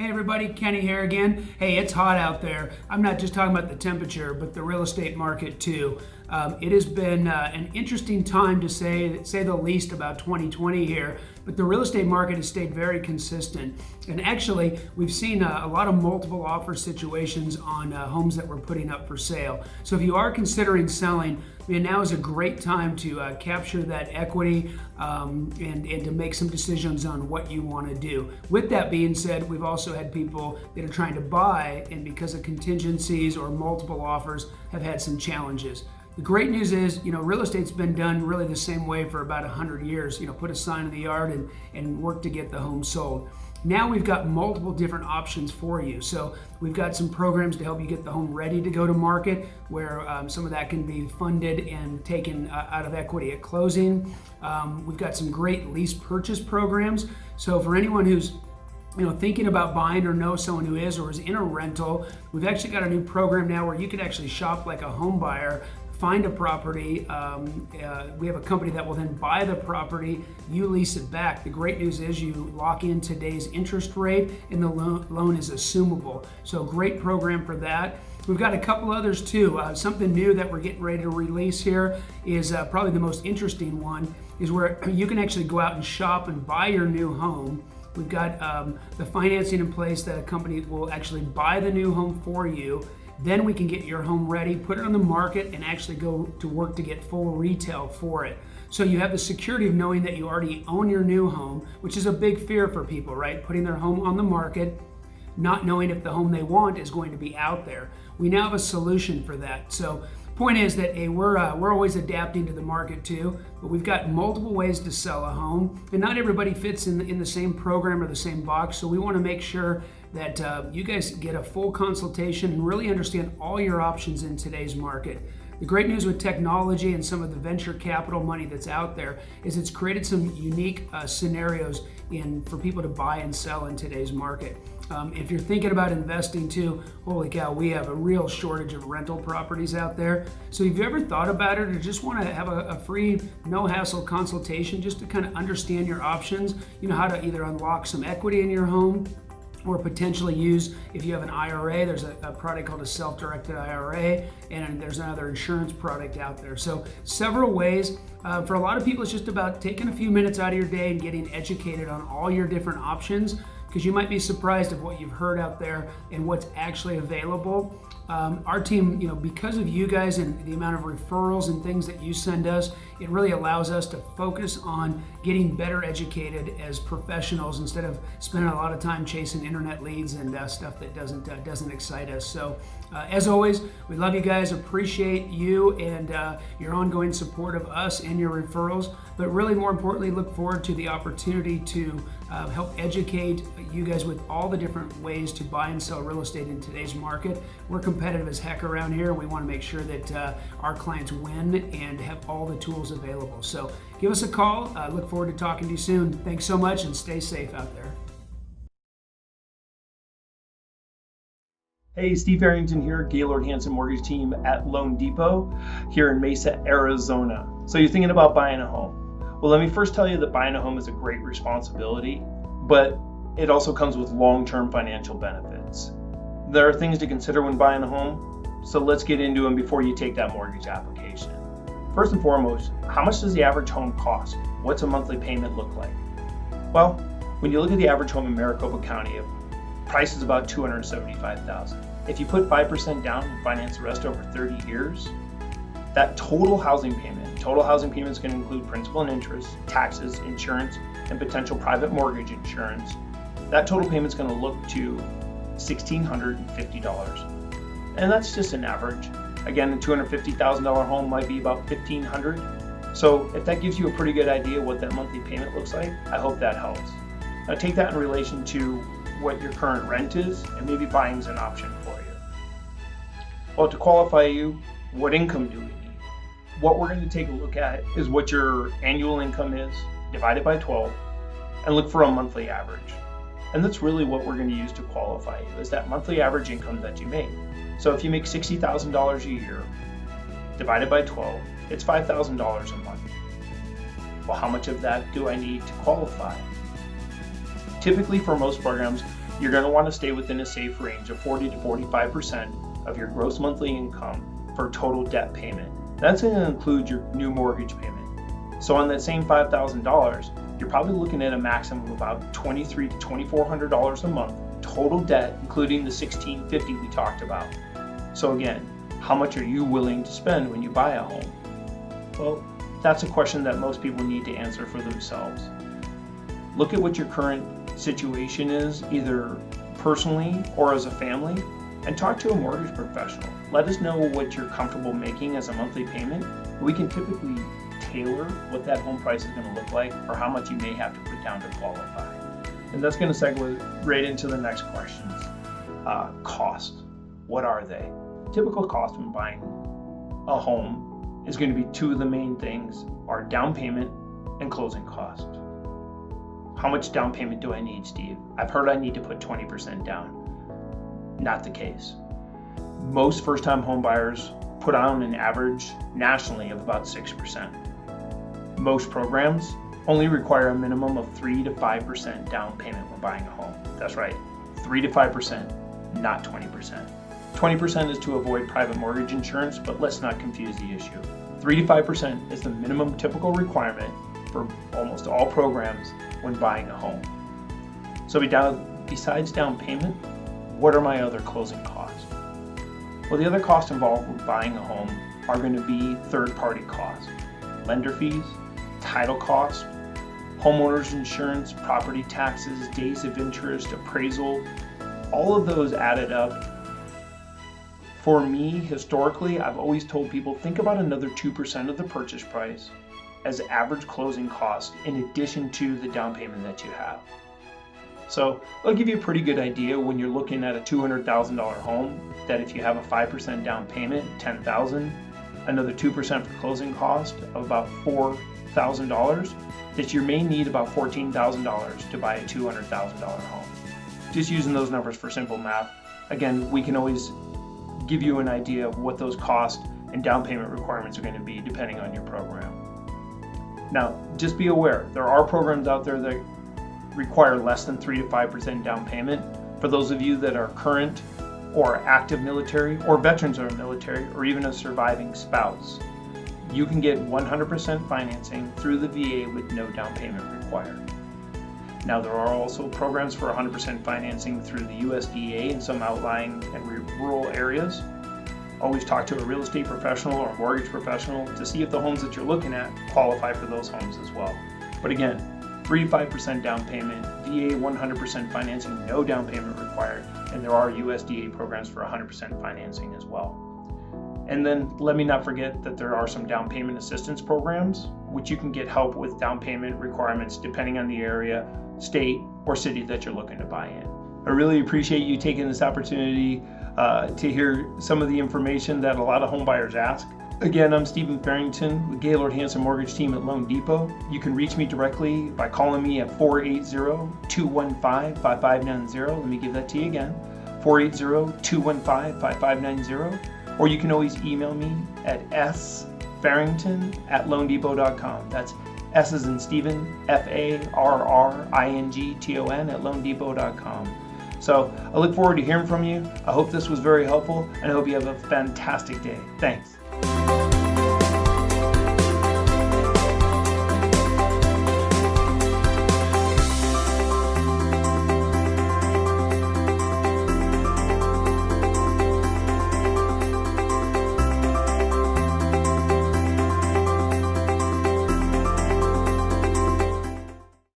Hey everybody, Kenny here again. Hey, it's hot out there. I'm not just talking about the temperature, but the real estate market too. It has been an interesting time to say the least about 2020 here, but the real estate market has stayed very consistent. And actually, we've seen a lot of multiple offer situations on homes that we're putting up for sale. So if you are considering selling, now is a great time to capture that equity and to make some decisions on what you want to do. With that being said, we've also had people that are trying to buy, and because of contingencies or multiple offers, have had some challenges. The great news is, real estate's been done really the same way for about 100 years. Put a sign in the yard and work to get the home sold. Now we've got multiple different options for you. So we've got some programs to help you get the home ready to go to market, where some of that can be funded and taken out of equity at closing. We've got some great lease purchase programs. So for anyone who's thinking about buying or know someone who is or is in a rental, we've actually got a new program now where you can actually shop like a home buyer, find a property. We have a company that will then buy the property, you lease it back. The great news is you lock in today's interest rate and the loan is assumable. So great program for that. We've got a couple others too. Something new that we're getting ready to release here is probably the most interesting one, is where you can actually go out and shop and buy your new home. We've got the financing in place that a company will actually buy the new home for you. Then we can get your home ready, put it on the market, and actually go to work to get full retail for it. So you have the security of knowing that you already own your new home, which is a big fear for people, right? Putting their home on the market, not knowing if the home they want is going to be out there. We now have a solution for that. So point is that we're always adapting to the market too, but we've got multiple ways to sell a home, and not everybody fits in the same program or the same box. So we want to make sure that you guys get a full consultation and really understand all your options in today's market. The great news with technology and some of the venture capital money that's out there is it's created some unique scenarios for people to buy and sell in today's market. If you're thinking about investing too, holy cow, we have a real shortage of rental properties out there. So if you ever thought about it or just want to have a free, no hassle consultation just to kind of understand your options, how to either unlock some equity in your home, or potentially use, if you have an IRA, there's a product called a self-directed IRA, and there's another insurance product out there. So several ways. For a lot of people, it's just about taking a few minutes out of your day and getting educated on all your different options, because you might be surprised at what you've heard out there and what's actually available. Our team, because of you guys and the amount of referrals and things that you send us, it really allows us to focus on getting better educated as professionals instead of spending a lot of time chasing internet leads and stuff that doesn't excite us. So as always, we love you guys, appreciate you and your ongoing support of us and your referrals, but really more importantly, look forward to the opportunity to help educate you guys with all the different ways to buy and sell real estate in today's market. We're competitive as heck around here. We want to make sure that our clients win and have all the tools available. So give us a call. Look forward to talking to you soon. Thanks so much and stay safe out there. Hey, Steve Arrington here, Gaylord Hanson Mortgage Team at Loan Depot here in Mesa, Arizona. So you're thinking about buying a home. Well, let me first tell you that buying a home is a great responsibility, but it also comes with long-term financial benefits. There are things to consider when buying a home, so let's get into them before you take that mortgage application. First and foremost, how much does the average home cost? What's a monthly payment look like? Well, when you look at the average home in Maricopa County, price is about $275,000. If you put 5% down and finance the rest over 30 years, that total housing payment is going to include principal and interest, taxes, insurance, and potential private mortgage insurance. That total payment is going to look to $1,650. And that's just an average. Again, a $250,000 home might be about $1,500. So if that gives you a pretty good idea what that monthly payment looks like, I hope that helps. Now take that in relation to what your current rent is, and maybe buying is an option for you. Well, to qualify you, what income do we need? What we're going to take a look at is what your annual income is, divided by 12, and look for a monthly average. And that's really what we're going to use to qualify you, is that monthly average income that you make. So if you make $60,000 a year, divided by 12, it's $5,000 a month. Well, how much of that do I need to qualify? Typically for most programs, you're going to want to stay within a safe range of 40 to 45% of your gross monthly income for total debt payment. That's going to include your new mortgage payment. So on that same $5,000, you're probably looking at a maximum of about $2,300 to $2,400 a month total debt, including the $1,650 we talked about. So again, how much are you willing to spend when you buy a home? Well, that's a question that most people need to answer for themselves. Look at what your current situation is, either personally or as a family, and talk to a mortgage professional. Let us know what you're comfortable making as a monthly payment. We can typically tailor what that home price is going to look like or how much you may have to put down to qualify. And that's going to segue right into the next questions. Cost. What are they? Typical cost when buying a home is going to be two of the main things are down payment and closing cost. How much down payment do I need, Steve? I've heard I need to put 20% down. Not the case. Most first-time home buyers put on an average nationally of about 6%. Most programs only require a minimum of 3 to 5% down payment when buying a home. That's right, 3 to 5%, not 20%. 20% is to avoid private mortgage insurance, but let's not confuse the issue. 3 to 5% is the minimum typical requirement for almost all programs when buying a home. So besides down payment, what are my other closing costs? Well, the other costs involved with buying a home are going to be third-party costs, lender fees, title costs, homeowners insurance, property taxes, days of interest, appraisal, all of those added up. For me, historically, I've always told people think about another 2% of the purchase price as average closing cost in addition to the down payment that you have. So it'll give you a pretty good idea when you're looking at a $200,000 home that if you have a 5% down payment, $10,000, another 2% for closing cost of about $4,000, that you may need about $14,000 to buy a $200,000 home. Just using those numbers for simple math. Again, we can always give you an idea of what those costs and down payment requirements are going to be depending on your program. Now, just be aware, there are programs out there that require less than 3 to 5% down payment. For those of you that are current or active military or veterans of the military or even a surviving spouse, you can get 100% financing through the VA with no down payment required. Now, there are also programs for 100% financing through the USDA in some outlying and rural areas. Always talk to a real estate professional or mortgage professional to see if the homes that you're looking at qualify for those homes as well. But again, 3 to 5% down payment, VA 100% financing, no down payment required, and there are USDA programs for 100% financing as well. And then let me not forget that there are some down payment assistance programs, which you can get help with down payment requirements depending on the area, state, or city that you're looking to buy in. I really appreciate you taking this opportunity to hear some of the information that a lot of home buyers ask. Again, I'm Stephen Farrington with Gaylord Hanson Mortgage Team at Loan Depot. You can reach me directly by calling me at 480-215-5590. Let me give that to you again, 480-215-5590. Or you can always email me at sfarrington@loandepot.com. That's S as in Stephen, FARRINGTON at loandepot.com. So I look forward to hearing from you. I hope this was very helpful, and I hope you have a fantastic day. Thanks.